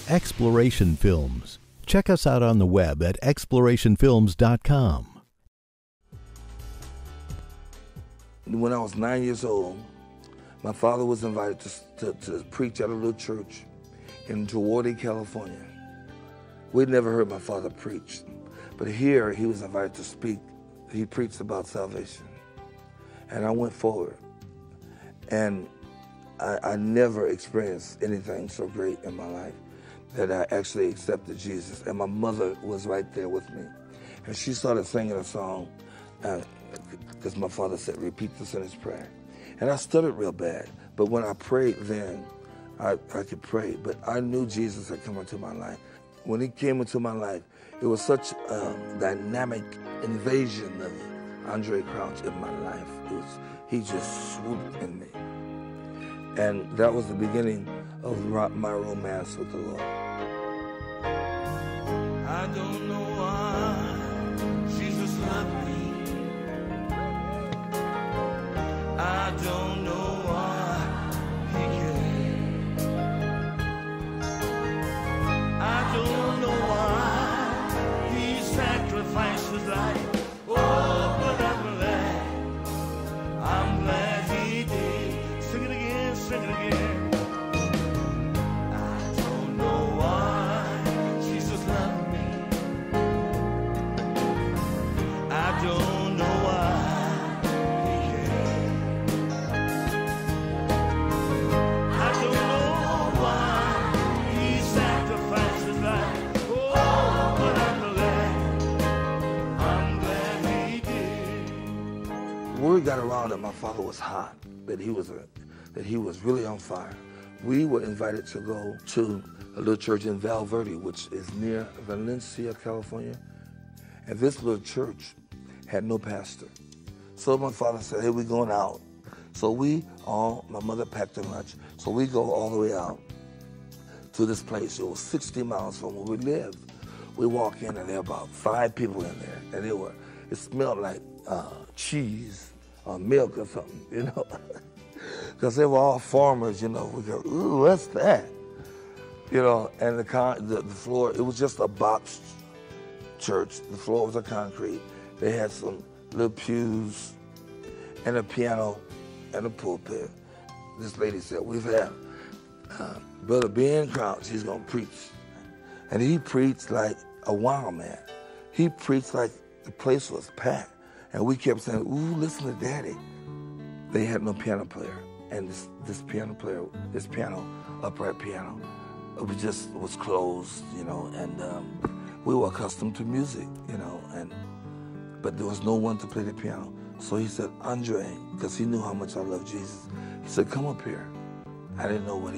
Exploration Films. Check us out on the web at explorationfilms.com. When I was 9 years old, my father was invited to preach at a little church in Duarte, California. We'd never heard my father preach, but here he was invited to speak. He preached about salvation. And I went forward. And I never experienced anything so great in my life that I actually accepted Jesus. And my mother was right there with me. And she started singing a song, because my father said, repeat the sinner's prayer. And I stuttered real bad. But when I prayed then, I could pray. But I knew Jesus had come into my life. When he came into my life, it was such a dynamic invasion of Andraé Crouch in my life. He just swooped in me. And that was the beginning of my romance with the Lord. I don't know why Jesus loved me. I don't know why he cared. I don't know why he sacrificed his life. Oh, but I'm glad he did. Sing it again, sing it again. I don't know why Jesus loved me. I don't know why he cared. I don't know why he sacrificed his life. Oh, but I'm glad he did. Word got around that my father was hot, that he was really on fire. We were invited to go to a little church in Val Verde, which is near Valencia, California. And this little church had no pastor. So my father said, hey, we're going out. So my mother packed her lunch. So we go all the way out to this place. It was 60 miles from where we lived. We walk in and there were about 5 people in there. And it smelled like cheese or milk or something, you know. Because they were all farmers, you know. We go, ooh, what's that? You know, and the floor, it was just a box church. The floor was a concrete. They had some little pews and a piano and a pulpit. This lady said, we've had Brother Ben Crouch, he's going to preach. And he preached like a wild man. He preached like the place was packed. And we kept saying, ooh, listen to Daddy. They had no piano player. And this piano, upright piano, it was closed, you know, and we were accustomed to music, you know, but there was no one to play the piano. So he said, Andraé, because he knew how much I loved Jesus, he said, come up here. I didn't know what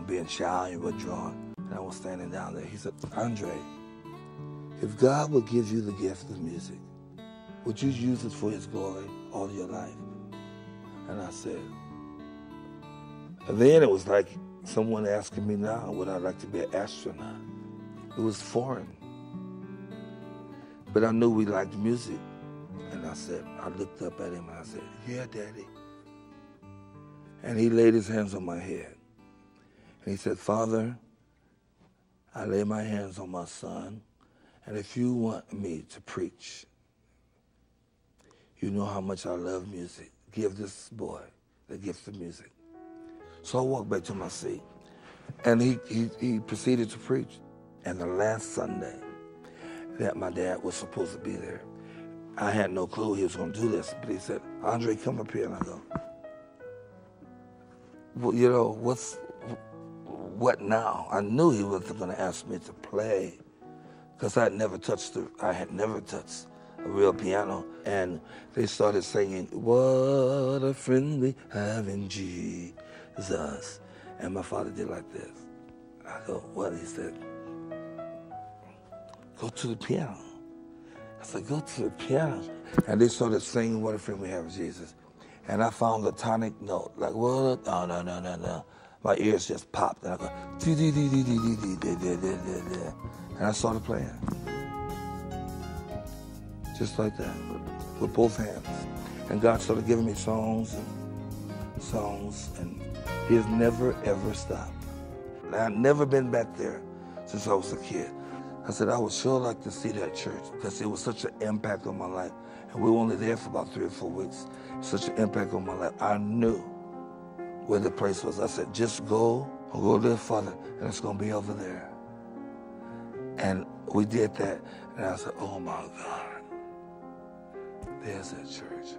being shy and withdrawn, and I was standing down there. He said, Andraé, if God would give you the gift of music, would you use it for his glory all your life? And I said, and then it was like someone asking me now, would I like to be an astronaut? It was foreign. But I knew we liked music. And I looked up at him and I said, yeah, Daddy. And he laid his hands on my head. And he said, Father, I lay my hands on my son, and if you want me to preach, you know how much I love music. Give this boy the gift of music. So I walked back to my seat, and he proceeded to preach. And the last Sunday that my dad was supposed to be there, I had no clue he was going to do this, but he said, Andraé, come up here. And I go, well, you know, what now? I knew he wasn't going to ask me to play, because I had never touched a real piano. And they started singing, what a friend we have in Jesus. And my father did like this. I go, what? He said, go to the piano. I said, go to the piano. And they started singing, what a friend we have in Jesus. And I found the tonic note, like, what? Oh, no. My ears just popped. And I go, and I started playing. Just like that, with both hands. And God started giving me songs, and he has never, ever stopped. I've never been back there since I was a kid. I said, I would sure like to see that church because it was such an impact on my life. And we were only there for about 3 or 4 weeks. Such an impact on my life. I knew where the place was. I said, just go a little further, and it's going to be over there. And we did that. And I said, oh my God, there's that church.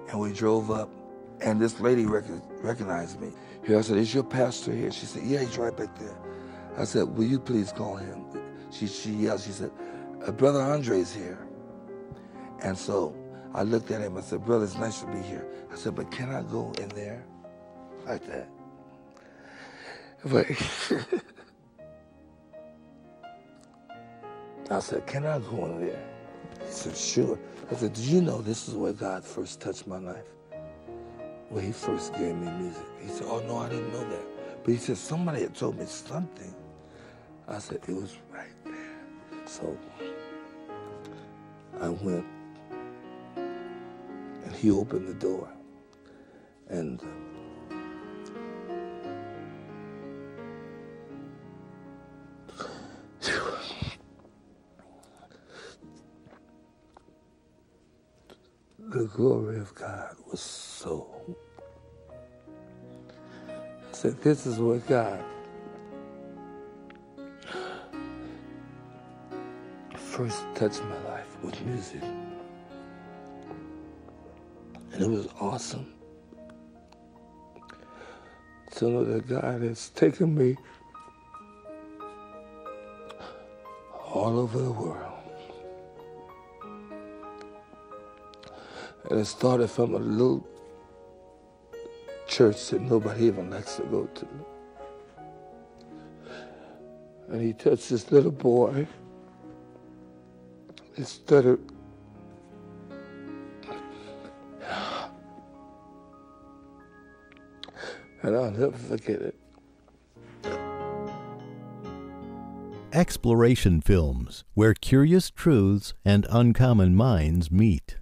And we drove up, and this lady recognized me. I said, is your pastor here? She said, yeah, he's right back there. I said, will you please call him? She yelled, she said, Brother Andre's here. And so I looked at him, I said, brother, it's nice to be here. I said, but can I go in there? Like that. But I said, can I go in there? He said, sure. I said, did you know this is where God first touched my life? Where he first gave me music. He said, oh no, I didn't know that. But he said, somebody had told me something. I said, it was right there. So I went, and he opened the door. And the glory of God was so. I said, this is what God first touched my life with music. And it was awesome to know that God has taken me all over the world. And it started from a little church that nobody even likes to go to. And he touched this little boy. It stuttered. And I'll never forget it. Exploration Films, where curious truths and uncommon minds meet.